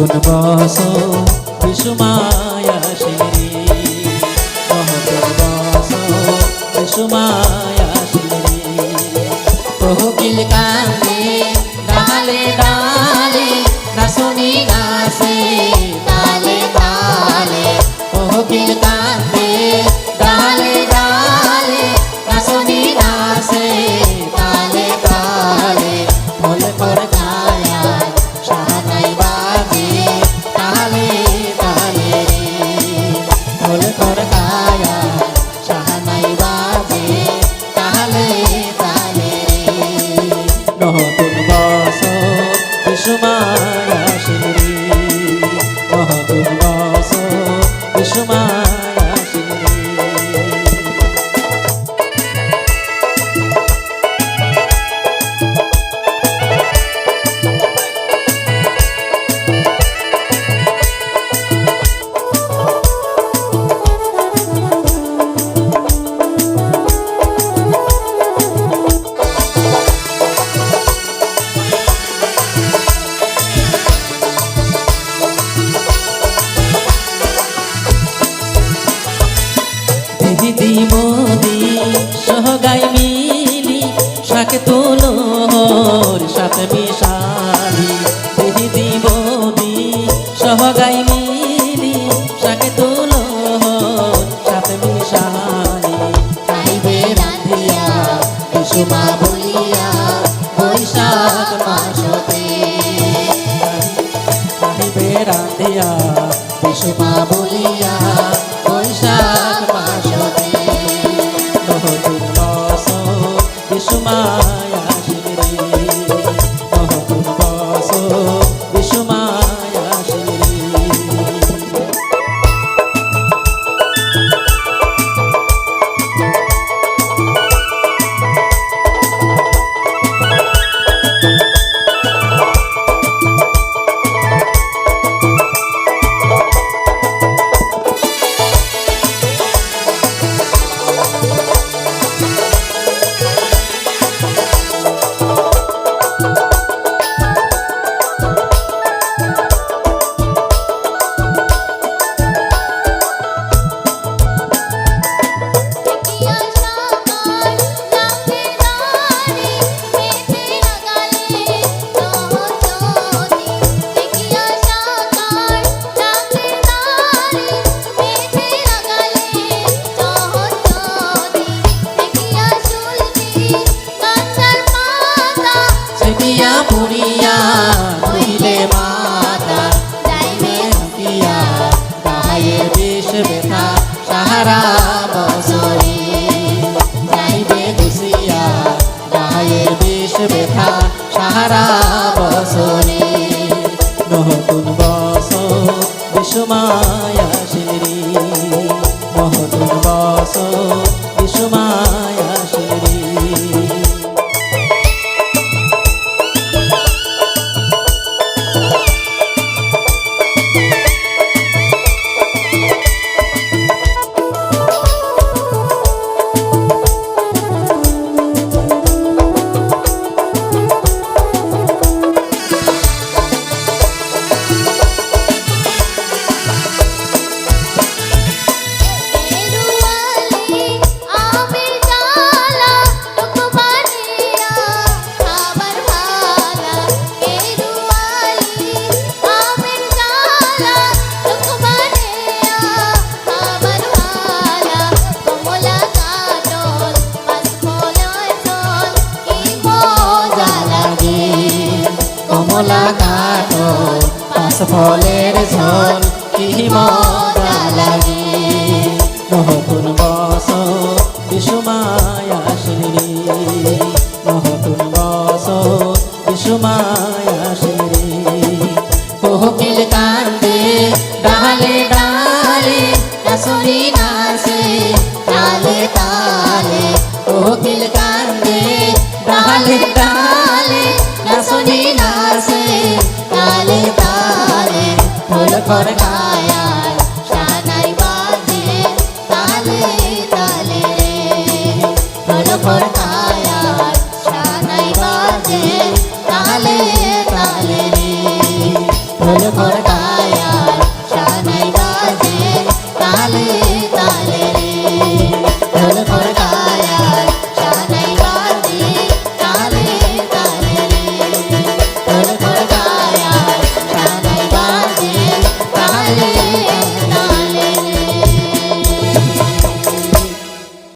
নতুন বছর বিশুমায় আসিলি নতুন বছর বিশুমায় আসিলি কোকিল কান্দে ডালে ডালে নাচনি গাছে তালে তালে কোকিল কান্দে ডালে ডালে নাচনি গাছে তালে তালে ফল করে কায়া সাহানাই বাজে তালে তালে ফল করে কায়া সাহানাই বাজে তালে তালে নতুন বছর বিশুমায় আসিলি নতুন বছর বিশুমায় আসিলি দিদি মোদি সহগাই মিলি শাকে তোলো সাথে মিশালি দিদি মোদি সহগাই মিলি শাকে তোলো সাথে মিশালি খাইবে রাধিয়া বিশুমা বলিয়া বৈশাখ মাসতে খাইবে রাধিয়া বিশুমা বলিয়া বৈশাখ মাসতে নতুন বছর বিশুমায় আসিলি নতুন বছর বিশুমায় আসিলি পুরিয়া ধুইলে মাতা যাইবে হাতিয়া গায়ে বিষ ব্যথা সাহারা বছরে যাইবে ঘুষিয়া গায়ে বিষ ব্যথা সাহারা বছরে নতুন বছর বিশুমায় আসিলি নতুন বছর বিশুমায় আসিলি কমলা কাটো পাঁচ ফলের ঝোল কি মজা লাগে নতুন বছর বিশুমায় আসিলি নতুন বছর বিশুমায় আসিলি কোকিল কান্দে ডালে ডালে নাচনি গাছে তালে তালে কোকিল কান্দে ডালে ডালে নাচনি গাছে তালে তালে ঢোল কর গায়া সানাই বাজে তালে তালে ঢোল কর গায়া সানাই বাজে তালে তালে ঢোল খড়কা